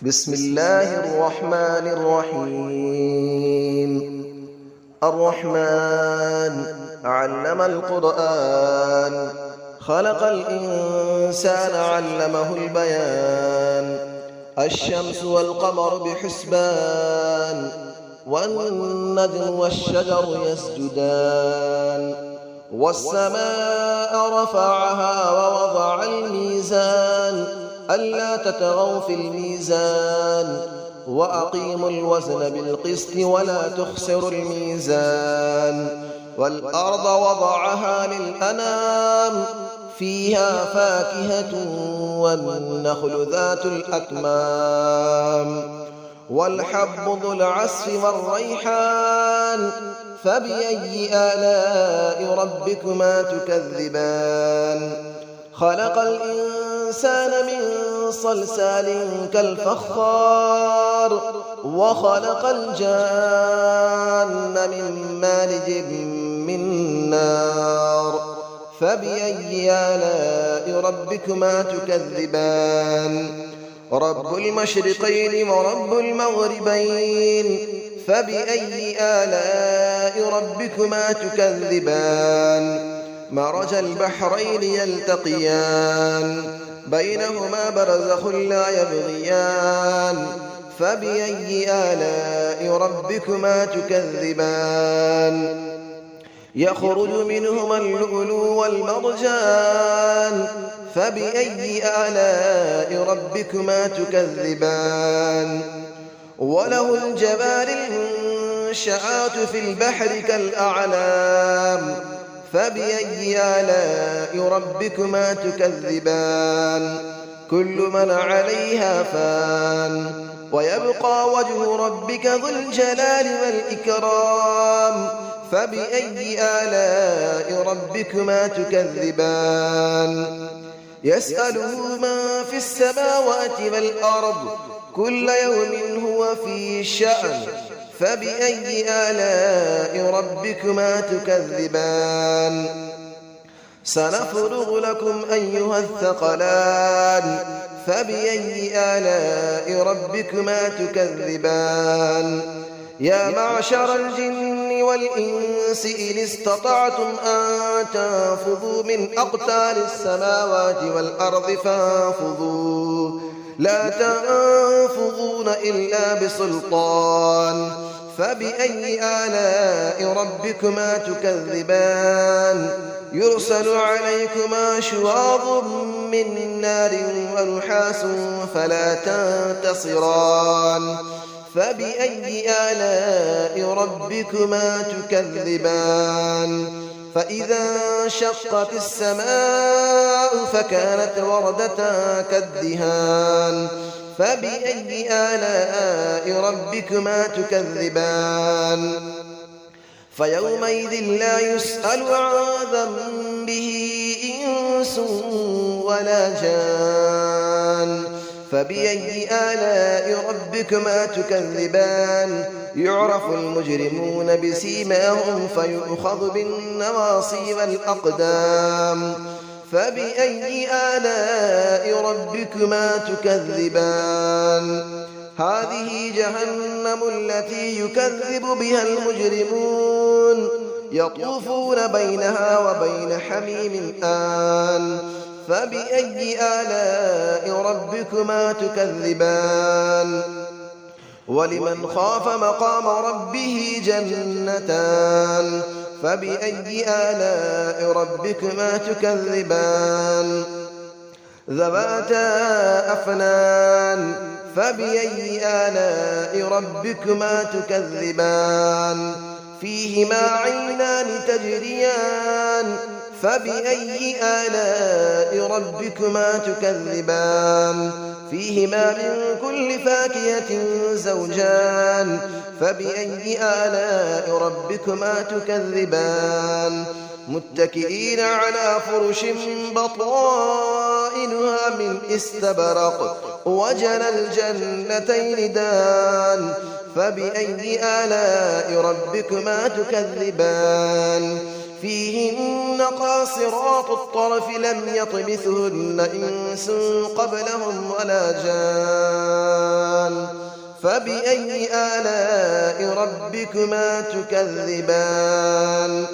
بسم الله الرحمن الرحيم. الرحمن علم القرآن، خلق الإنسان علمه البيان. الشمس والقمر بحسبان، والنجم والشجر يسجدان. والسماء رفعها ووضع الميزان، ألا تطغوا في الميزان، وأقيموا الوزن بالقسط ولا تخسروا الميزان. والأرض وضعها للأنام، فيها فاكهة والنخل ذات الأكمام. والحب ذو العصف والريحان، فبأي آلاء ربكما تكذبان. خلق الإنسان من صلصال كالفخار، وخلق الجان من مارج من نار. فبأي آلاء ربكما تكذبان. رب المشرقين ورب المغربين، فبأي آلاء ربكما تكذبان. مرج البحرين يلتقيان، بينهما برزخ لا يبغيان. فبأي آلاء ربكما تكذبان. يخرج منهما اللؤلؤ والمرجان، فبأي آلاء ربكما تكذبان. وله الجوار المنشآت في البحر كالأعلام، فبأي آلاء ربكما تكذبان. كل من عليها فان، ويبقى وجه ربك ذو الجلال والإكرام. فبأي آلاء ربكما تكذبان. يسأله من في السماوات والأرض، كل يوم هو في شأن. فبأي آلاء ربكما تكذبان. سنفرغ لكم أيها الثقلان، فبأي آلاء ربكما تكذبان. يا معشر الجن والإنس إن استطعتم أن تنفذوا من أقطار السماوات والأرض فانفذوا، لا تنفذون إلا بسلطان. فبأي آلاء ربكما تكذبان. يرسل عليكما شواظ من نار ونحاس فلا تنتصران. فبأي آلاء ربكما تكذبان. فإذا انشقت السماء فكانت وردة كالدهان. فبأي آلاء ربكما تكذبان. فيومئذ لا يسأل عن ذنبه إنس ولا جان. فبأي آلاء ربكما تكذبان. يعرف المجرمون بسيماهم فيؤخذ بالنواصي والأقدام. فبأي آلاء ربكما تكذبان. هذه جهنم التي يكذب بها المجرمون، يطوفون بينها وبين حميم آن. فبأي آلاء ربكما تكذبان. ولمن خاف مقام ربه جنتان. فبأي آلاء ربكما تكذبان. ذواتا أفنان. فبأي آلاء ربكما تكذبان. فيهما عينان تجريان. فبأي آلاء ربكما تكذبان. فيهما من كل فاكهة زوجان. فبأي آلاء ربكما تكذبان. متكئين على فرش بطائنها من استبرق، وجنى الجنتين دان. فبأي آلاء ربكما تكذبان. فيهن قاصرات الطرف لم يطمثهن إنس قبلهم ولا جان. فبأي آلاء ربكما تكذبان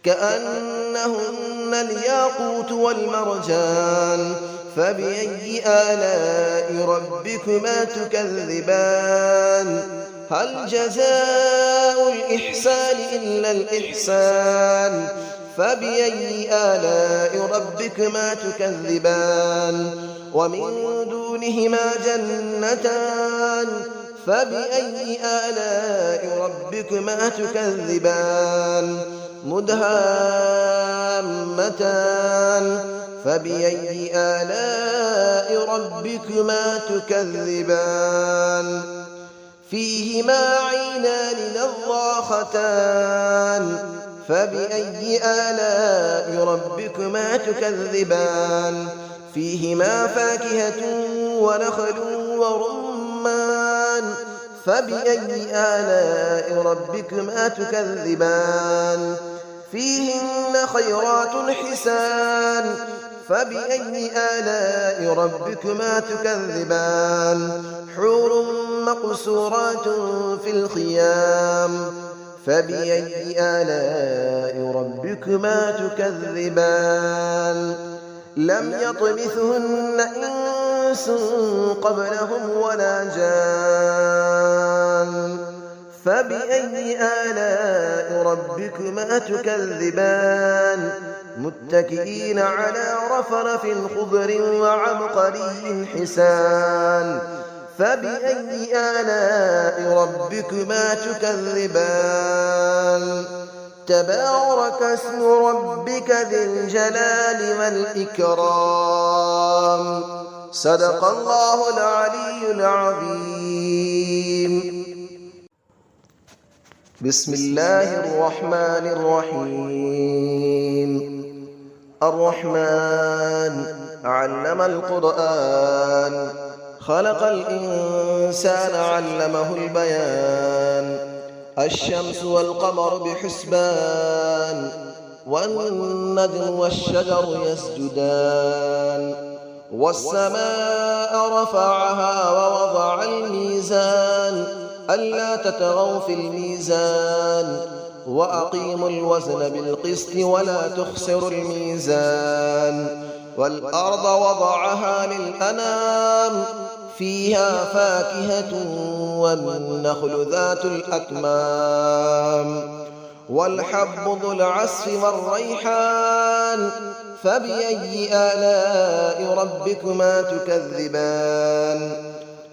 كأنهن الياقوت والمرجان فبأي آلاء ربكما تكذبان هل جزاء الإحسان إلا الإحسان فبأي آلاء ربكما تكذبان ومن دونهما جنتان فبأي آلاء ربكما تكذبان مدهامتان فبأي آلاء ربكما تكذبان فيهما عينان نضاختان فبأي آلاء ربكما تكذبان فيهما فاكهة ونخل ورمان فبأي آلاء ربكما تكذبان فيهن خيرات حسان فبأي آلاء ربكما تكذبان حور مقصورات في الخيام فبأي آلاء ربكما تكذبان لم يطمثهن إنس قبلهم ولا جان فبأي آلاء ربكما تكذبان متكئين على رفرف خضر وعبقري حسان فبأي آلاء ربكما تكذبان تبارك اسم ربك ذي الجلال والإكرام صدق الله العلي العظيم بسم الله الرحمن الرحيم الرحمن علم القرآن خلق الإنسان علمه البيان الشمس والقمر بحسبان والنجم والشجر يسجدان والسماء رفعها ووضع الميزان ألا تطغوا في الميزان وأقيموا الوزن بالقسط ولا تخسروا الميزان والأرض وضعها للأنام فيها فاكهة والنخل ذات الأكمام والحب ذو العصف والريحان فبأي آلاء ربكما تكذبان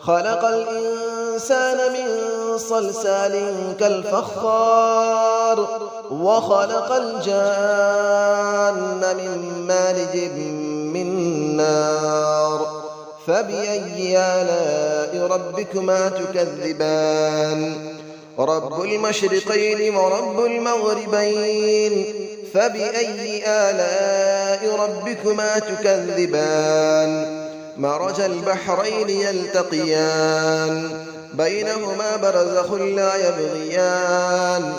خلق الإنسان من صلصال كالفخار وخلق الجان من مارج من نار فبأي آلاء ربكما تكذبان رب المشرقين ورب المغربين فبأي آلاء ربكما تكذبان مرج البحرين يلتقيان بينهما برزخ لا يبغيان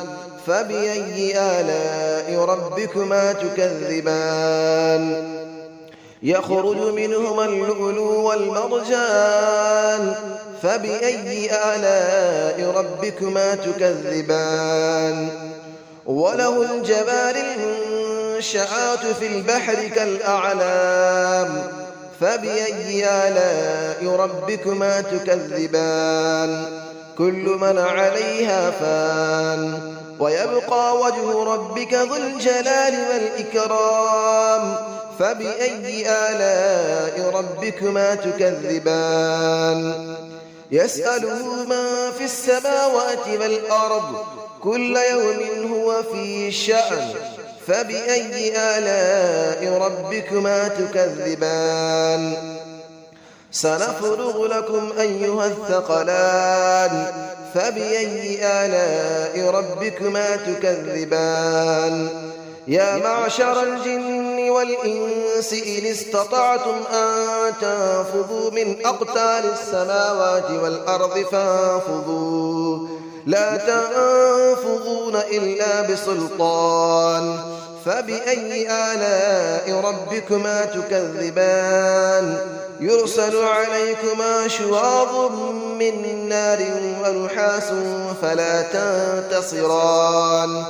فبأي آلاء ربكما تكذبان يخرج منهما اللؤلؤ والمرجان فبأي آلاء ربكما تكذبان وله الجبال المنشآت في البحر كالأعلام فبأي آلاء ربكما تكذبان كل من عليها فان ويبقى وجه ربك ذو الجلال والإكرام فبأي آلاء ربكما تكذبان يسأله من في السماوات والأرض كل يوم هو في شأن فبأي آلاء ربكما تكذبان سنفرغ لكم أيها الثقلان فبأي آلاء ربكما تكذبان يا معشر الجن والإنس إن استطعتم أن تنفذوا من أقطار السماوات والأرض فانفذوا لا تنفذون إلا بسلطان فبأي آلاء ربكما تكذبان يرسل عليكما شواظ من نار ونحاس فلا تنتصران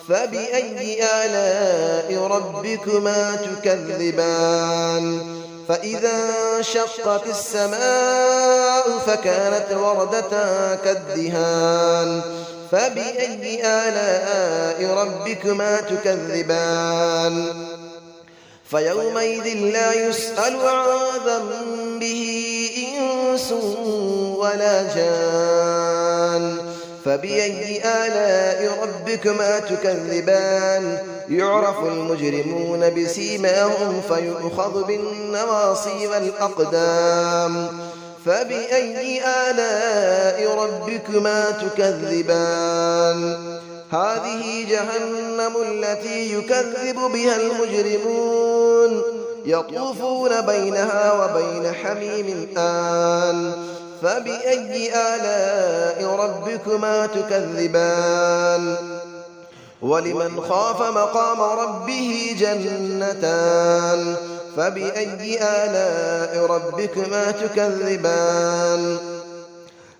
فبأي آلاء ربكما تكذبان فإذا انشقت السماء فكانت وردة كالدهان فبأي آلاء ربكما تكذبان فيومئذ لا يسأل عن ذنبه إنس ولا جان فبأي آلاء ربكما تكذبان يعرف المجرمون بسيماهم فيؤخذ بالنواصي والأقدام فبأي آلاء ربكما تكذبان هذه جهنم التي يكذب بها المجرمون يطوفون بينها وبين حميم آن فبأي آلاء ربكما تكذبان ولمن خاف مقام ربه جنتان فبأي آلاء ربكما تكذبان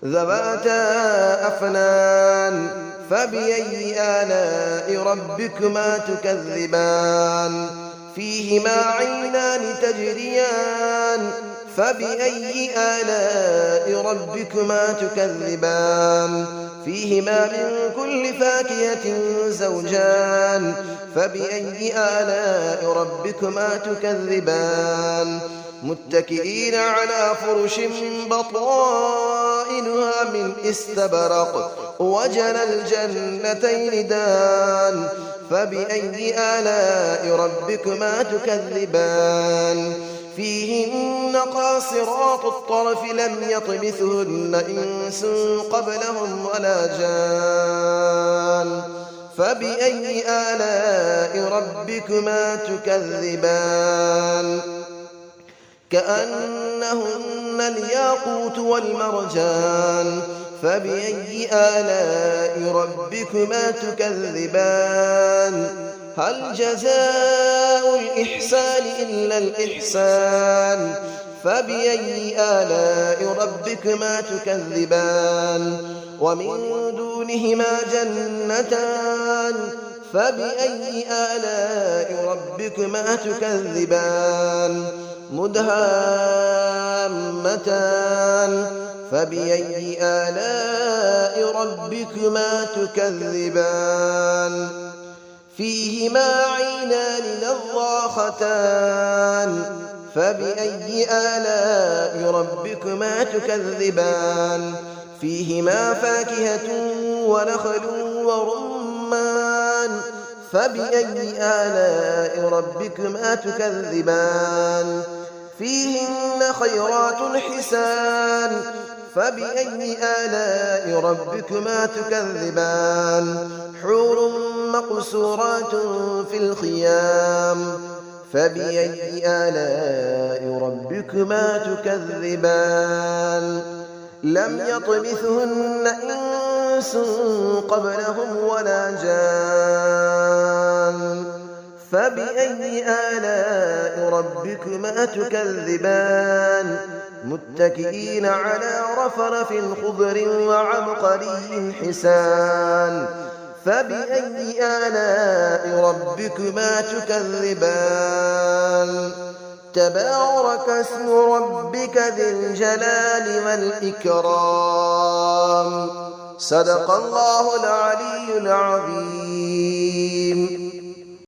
ذواتا أفنان فبأي آلاء ربكما تكذبان فيهما عينان تجريان فبأي آلاء ربكما تكذبان فيهما من كل فاكهة زوجان فبأي آلاء ربكما تكذبان متكئين على فرش بطائنها من استبرق وجنى الجنتين دان فبأي آلاء ربكما تكذبان فيهن قاصرات الطرف لم يطمثهن إنس قبلهم ولا جان فبأي آلاء ربكما تكذبان كأنهن الياقوت والمرجان فبأي آلاء ربكما تكذبان هل جزاء الإحسان إلا الإحسان فبأي آلاء ربكما تكذبان ومن دونهما جنتان فبأي آلاء ربكما تكذبان مدهامتان فبأي آلاء ربكما تكذبان فيهما عينان نضاختان فبأي آلاء ربكما تكذبان فيهما فاكهة ونخل ورمان فبأي آلاء ربكما تكذبان فيهن خيرات حسان فبأي آلاء ربكما تكذبان حور مقصورات في الخيام فبأي آلاء ربكما تكذبان لم يطمثهن إنس قبلهم ولا جان فبأي آلاء ربكما تكذبان متكئين على رفرف خضر وعبقري حسان فبأي آلاء ربكما تكذبان تبارك اسم ربك ذي الجلال والإكرام صدق الله العلي العظيم.